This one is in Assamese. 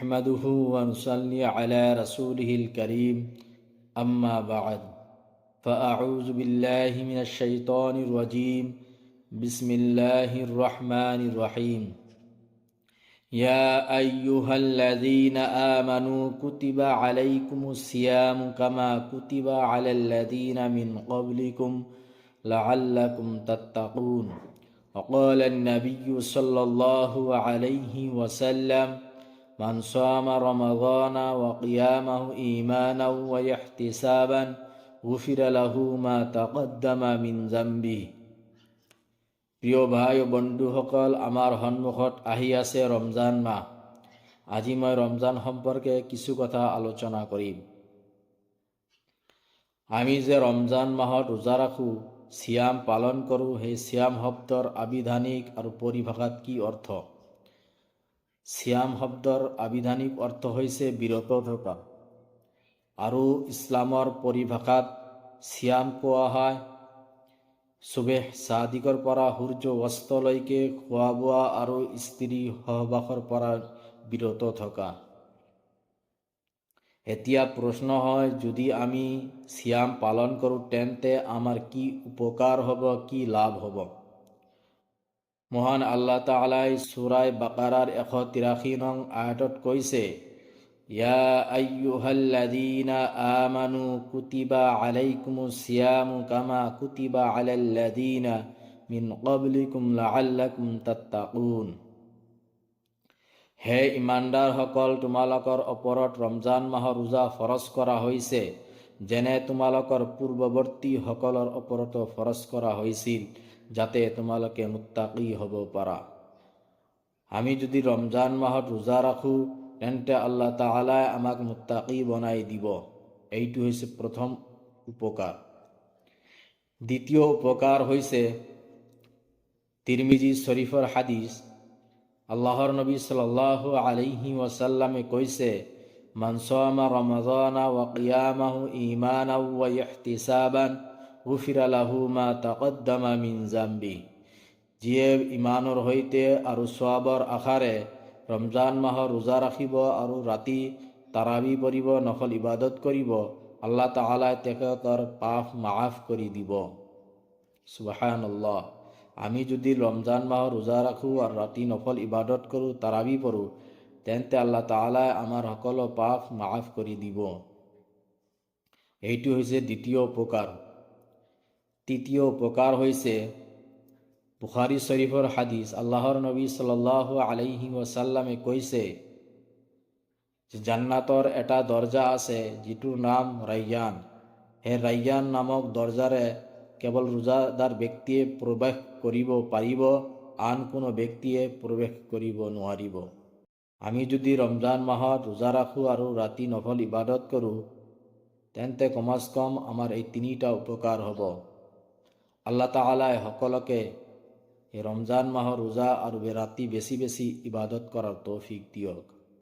نحمده ونصلي على رسوله الكريم أما بعد فأعوذ بالله من الشيطان الرجيم بسم الله الرحمن الرحيم يا أيها الذين آمنوا كتب عليكم الصيام كما كتب على الذين من قبلكم لعلكم تتقون وقال النبي صلى الله عليه وسلم من صام رمضان وقيامه إيمانا واحتسابا غفر له ما تقدم من ذنبه। প্রিয় ভাই ও বন্ধুসকল, আমাৰ সন্মুখত আহি আছে ৰমজান মাহ। আজি মই ৰমজান সম্পৰ্কে কিছু কথা আলোচনা কৰিম। আমি যে ৰমজান মাহত ৰোজা ৰাখোঁ, সিয়াম পালন কৰোঁ, সেই সিয়াম শব্দৰ আবিধানিক আৰু পৰিভাষাত কি অৰ্থ? সিয়াম শব্দৰ আবিধানিক অৰ্থ হৈছে বিৰত থকা, আৰু ইছলামৰ পৰিভাষাত সিয়াম কোৱা হয় সুবেহ সাদিকৰ পৰা সূৰ্য অস্তলৈকে খোৱা বোৱা আৰু স্ত্ৰী সহবাসৰ পৰা বিৰত থকা। এতিয়া প্ৰশ্ন হয়, যদি আমি সিয়াম পালন কৰোঁ তেন্তে আমাৰ কি উপকাৰ হ'ব, কি লাভ হ'ব? মহান আল্লাহ তাআলাই সূৰা বাকাৰাৰ 183 নং আয়াতত কৈছে, ইয়া আইয়ুহাল্লাযীনা আমানু কুতিবা আলাইকুমুস সিয়ামু কামা কুতিবা আলাল্লাযীনা মিন ক্বাবলিকুম লাআল্লাকুম তাত্তাকুন। হে ইমানদাৰসকল, তোমালোকৰ ওপৰত ৰমজান মাহৰ ৰোজা ফৰজ কৰা হৈছে, যেনে তোমালোকৰ পূৰ্বৱৰ্তীসকলৰ ওপৰতো ফৰজ কৰা হৈছিল, যাতে তোমালোকে মুত্তাকি হ'ব পাৰা। আমি যদি ৰমজান মাহত ৰোজা ৰাখোঁ তেন্তে আল্লাহ তাআলাই আমাক মুত্তাকি বনাই দিব। এইটো হৈছে প্ৰথম উপকাৰ। দ্বিতীয় উপকাৰ হৈছে তিৰমিজি শৰীফৰ হাদিছ। আল্লাহৰ নবী সাল্লাল্লাহু আলাইহি ওয়াসাল্লামে কৈছে, মান সামা ৰমাদানা ওয়া কিয়ামাহু ঈমানাও ওয়া ইহতিসাবান গুফিৰা লাহু মা তাকদ্দামা মিন জাম্বি। যিয়ে ইমানৰ সৈতে আৰু সৱাবৰ আশাৰে ৰমজান মাহৰ ৰোজা ৰাখিব আৰু ৰাতি তাৰাবি পঢ়িব, নফল ইবাদত কৰিব, আল্লাহ তাআলাই তেখেতৰ পাপ মাফ কৰি দিব। সুবহানাল্লাহ। আমি যদি ৰমজান মাহৰ ৰোজা ৰাখোঁ আৰু ৰাতি নফল ইবাদত কৰোঁ, তাৰাবি পঢ়োঁ, তেন্তে আল্লাহ তাআলাই আমাৰ সকলো পাপ মাফ কৰি দিব। এইটো হৈছে দ্বিতীয় উপকাৰ। তৃতীয় উপকাৰ হৈছে বুখাৰী শৰীফৰ হাদিছ। আল্লাহৰ নবী সাল্লাল্লাহু আলাইহি ওয়াসাল্লামে কৈছে যে জান্নাতৰ এটা দৰজা আছে যিটোৰ নাম ৰায়্যান। সেই ৰায়্যান নামক দৰজাৰে কেৱল ৰোজাদাৰ ব্যক্তিয়ে প্ৰৱেশ কৰিব পাৰিব, আন কোনো ব্যক্তিয়ে প্ৰৱেশ কৰিব নোৱাৰিব। আমি যদি ৰমজান মাহত ৰোজা ৰাখোঁ আৰু ৰাতি নফল ইবাদত কৰোঁ তেন্তে কমাজ কম আমাৰ এই তিনিটা উপকাৰ হ'ব। আল্লাহ তাআলাই সকলোকে এই ৰমজান মাহৰ ৰোজা আৰু ৰাতি বেছি বেছি ইবাদত কৰাৰ তৌফিক দিয়ক।